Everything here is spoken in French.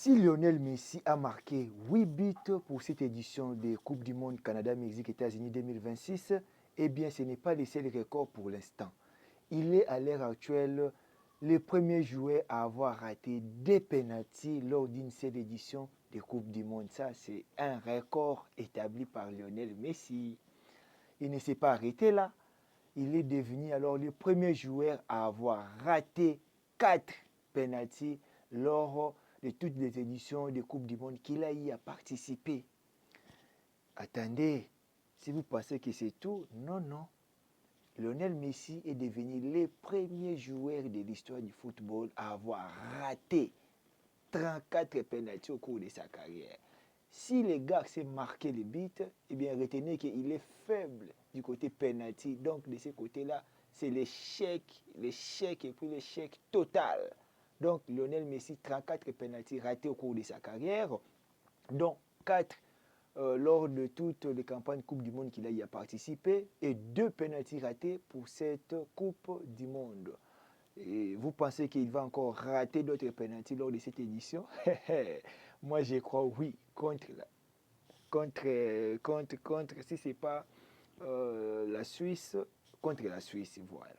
Si Lionel Messi a marqué 8 buts pour cette édition de Coupe du Monde Canada-Mexique États-Unis 2026, eh bien ce n'est pas le seul record pour l'instant. Il est à l'heure actuelle le premier joueur à avoir raté des pénaltys lors d'une seule édition de Coupe du Monde. Ça, c'est un record établi par Lionel Messi. Il ne s'est pas arrêté là. Il est devenu alors le premier joueur à avoir raté 4 pénaltys lors de toutes les éditions de Coupe du Monde qu'il a eu à participer. Attendez, si vous pensez que c'est tout, non, non. Lionel Messi est devenu le premier joueur de l'histoire du football à avoir raté 34 pénaltys au cours de sa carrière. Si le gars s'est marqué les buts, eh bien retenez qu'il est faible du côté penalty. Donc de ce côté-là, c'est l'échec et puis l'échec total. Donc Lionel Messi, 34 pénaltys ratés au cours de sa carrière, dont 4 lors de toutes les campagnes Coupe du Monde qu'il a y a participé et 2 pénaltys ratés pour cette Coupe du Monde. Et vous pensez qu'il va encore rater d'autres pénaltys lors de cette édition? Moi, je crois oui, si ce n'est pas la Suisse, contre la Suisse, voilà.